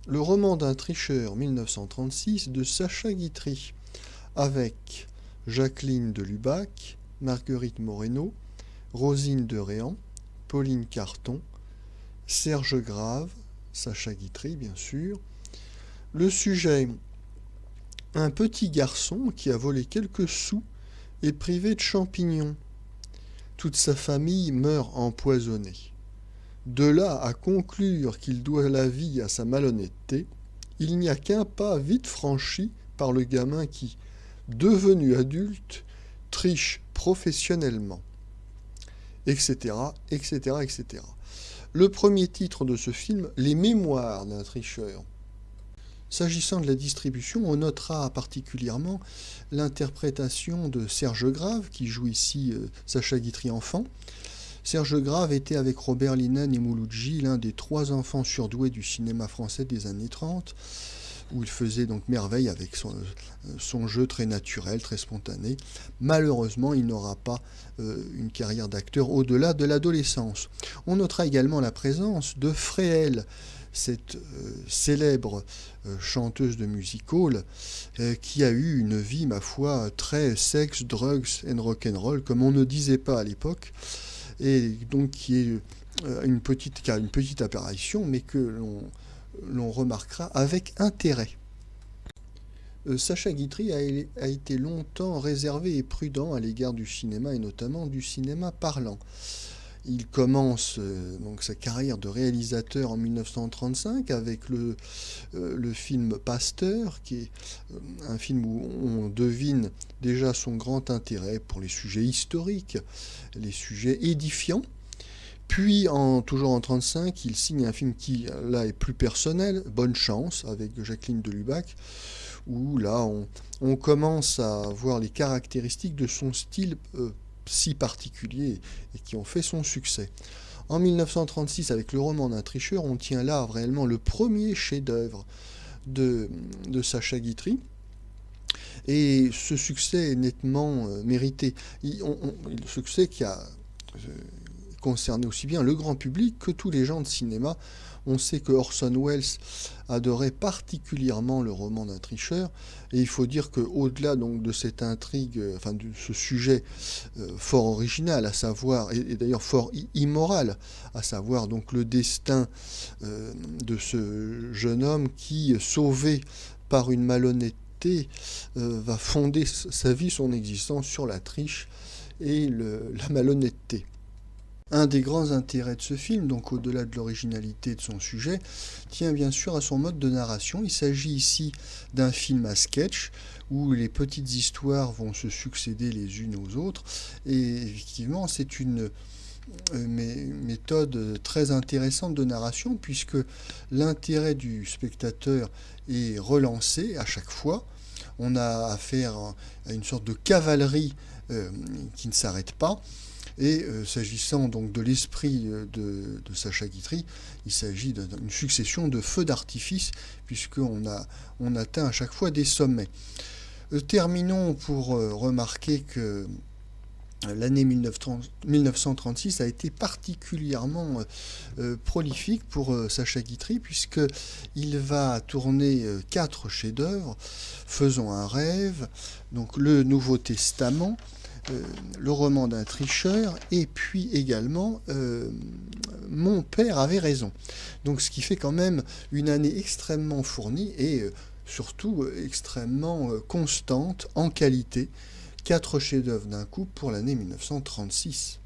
Le roman d'un tricheur 1936 de Sacha Guitry, avec Jacqueline de Lubac, Marguerite Moreno, Rosine de Réan, Pauline Carton, Serge Grave, Sacha Guitry bien sûr. Le sujet: un petit garçon qui a volé quelques sous est privé de champignons. Toute sa famille meurt empoisonnée. De là à conclure qu'il doit la vie à sa malhonnêteté, il n'y a qu'un pas vite franchi par le gamin qui, devenu adulte, triche professionnellement, etc., etc., etc. Le premier titre de ce film, Les Mémoires d'un tricheur. S'agissant de la distribution, on notera particulièrement l'interprétation de Serge Grave, qui joue ici Sacha Guitry enfant. Serge Grave était avec Robert Linen et Mouloudji l'un des 3 enfants surdoués du cinéma français des années 30, où il faisait donc merveille avec son jeu très naturel, très spontané. Malheureusement, il n'aura pas une carrière d'acteur au-delà de l'adolescence. On notera également la présence de Fréhel, cette célèbre chanteuse de music-hall qui a eu une vie, ma foi, très sexe, drugs and rock'n'roll, comme on ne disait pas à l'époque, et donc qui est qui a une petite apparition, mais que l'on remarquera avec intérêt. Sacha Guitry a été longtemps réservé et prudent à l'égard du cinéma, et notamment du cinéma parlant. Il commence donc sa carrière de réalisateur en 1935 avec le film Pasteur, qui est un film où on devine déjà son grand intérêt pour les sujets historiques, les sujets édifiants. Puis, toujours en 1935, il signe un film qui, là, est plus personnel, Bonne Chance, avec Jacqueline de Lubac, où là, on commence à voir les caractéristiques de son style si particulier et qui ont fait son succès. En 1936, avec Le roman d'un tricheur, on tient là réellement le premier chef-d'œuvre de Sacha Guitry. Et ce succès est nettement mérité. Le succès qui a concerné aussi bien le grand public que tous les gens de cinéma. On sait que Orson Welles adorait particulièrement Le roman d'un tricheur, et il faut dire qu'au-delà donc de cette intrigue, enfin de ce sujet fort original, à savoir, et d'ailleurs fort immoral, à savoir donc le destin de ce jeune homme qui, sauvé par une malhonnêteté, va fonder sa vie, son existence sur la triche et la malhonnêteté. Un des grands intérêts de ce film, donc au-delà de l'originalité de son sujet, tient bien sûr à son mode de narration. Il s'agit ici d'un film à sketch, où les petites histoires vont se succéder les unes aux autres, et effectivement c'est une méthode très intéressante de narration, puisque l'intérêt du spectateur est relancé à chaque fois. On a affaire à une sorte de cavalerie qui ne s'arrête pas. Et s'agissant donc de l'esprit de Sacha Guitry, il s'agit d'une succession de feux d'artifice, puisqu'on atteint à chaque fois des sommets. Terminons pour remarquer que l'année 1936 a été particulièrement prolifique pour Sacha Guitry, puisqu'il va tourner 4 chefs-d'œuvre: Faisons un rêve, donc Le Nouveau Testament, Le roman d'un tricheur, et puis également Mon père avait raison. Donc ce qui fait quand même une année extrêmement fournie et surtout extrêmement constante en qualité. 4 chefs-d'œuvre d'un coup pour l'année 1936.